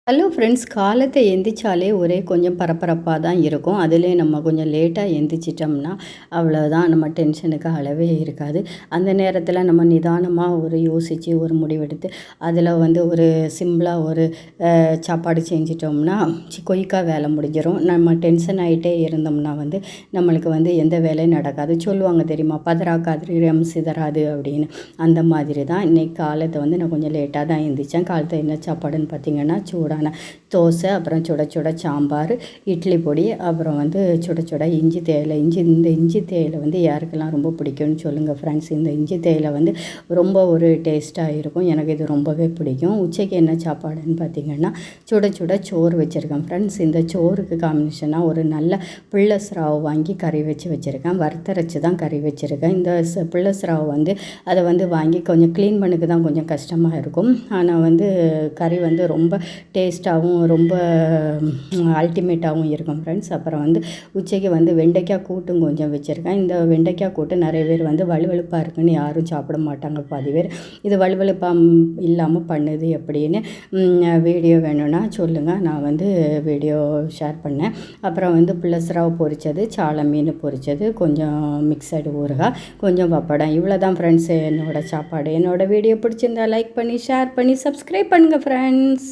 Hello friends, காலத்தை எந்திரிச்சாலே ஒரே கொஞ்சம் பரபரப்பாக தான் இருக்கும். அதுலேயும் நம்ம கொஞ்சம் லேட்டாக எந்திரிச்சிட்டோம்னா அவ்வளோதான், நம்ம டென்ஷனுக்கு அளவே இருக்காது. அந்த நேரத்தில் நம்ம நிதானமாக ஒரு யோசித்து ஒரு முடிவெடுத்து அதில் ஒரு சிம்பிளாக ஒரு சாப்பாடு செஞ்சிட்டோம்னா குயிக்காக வேலை முடிஞ்சிடும். நம்ம டென்ஷன் ஆகிட்டே இருந்தோம்னா நம்மளுக்கு எந்த வேலையும் நடக்காது. சொல்லுவாங்க தெரியுமா, பதறா காரியம் சிதறாது அப்படின்னு. அந்த மாதிரி தான் இன்றைக்கி காலத்தை நான் கொஞ்சம் லேட்டாக தான் எந்திரிச்சேன். காலத்தை என்ன சாப்பாடுன்னு பார்த்திங்கன்னா, சூடான தோசை, அப்புறம் சுட சுட சாம்பார், இட்லி பொடி, அப்புறம் சுட சுட இஞ்சி தேயிலை. இந்த இஞ்சி தேயிலை யாருக்கெல்லாம் ரொம்ப பிடிக்கும்னு சொல்லுங்கள் ஃப்ரெண்ட்ஸ். இந்த இஞ்சி தேயிலை ரொம்ப ஒரு டேஸ்ட்டாக இருக்கும். எனக்கு இது ரொம்பவே பிடிக்கும். உச்சைக்கு என்ன சாப்பாடுன்னு பார்த்திங்கன்னா, சுட சுட சோறு வச்சுருக்கேன் ஃப்ரெண்ட்ஸ். இந்த சோறுக்கு காம்பினேஷனாக ஒரு நல்ல பிள்ளை ஸ்ராவு வாங்கி கறி வச்சுருக்கேன். வறுத்தரைச்சி தான் கறி வச்சுருக்கேன். இந்த பிள்ளை ஸ்ராவு அதை வாங்கி கொஞ்சம் க்ளீன் பண்ணக்கு தான் கொஞ்சம் கஷ்டமாக இருக்கும். ஆனால் கறி ரொம்ப டேஸ்ட்டாகவும் ரொம்ப அல்டிமேட்டாகவும் இருக்கும் ஃப்ரெண்ட்ஸ். அப்புறம் உச்சைக்கு வெண்டைக்காய் கூட்டும் கொஞ்சம் வச்சுருக்கேன். இந்த வெண்டைக்காய் கூட்டு நிறைய பேர் வலுவலுப்பாக இருக்குன்னு யாரும் சாப்பிட மாட்டாங்க. பாதி பேர் இது வலுவலுப்பாக இல்லாமல் பண்ணுது எப்படின்னு வீடியோ வேணும்னா சொல்லுங்கள், நான் வீடியோ ஷேர் பண்ணேன். அப்புறம் பிள்ளஸ்ராவை பொரித்தது, சாலை மீன் பொரித்தது, கொஞ்சம் மிக்சடு ஊறுகாய், கொஞ்சம் பப்படம். இவ்வளோ தான் ஃப்ரெண்ட்ஸ் என்னோடய சாப்பாடு. என்னோடய வீடியோ பிடிச்சிருந்தா லைக் பண்ணி ஷேர் பண்ணி சப்ஸ்கிரைப் பண்ணுங்கள் ஃப்ரெண்ட்ஸ்.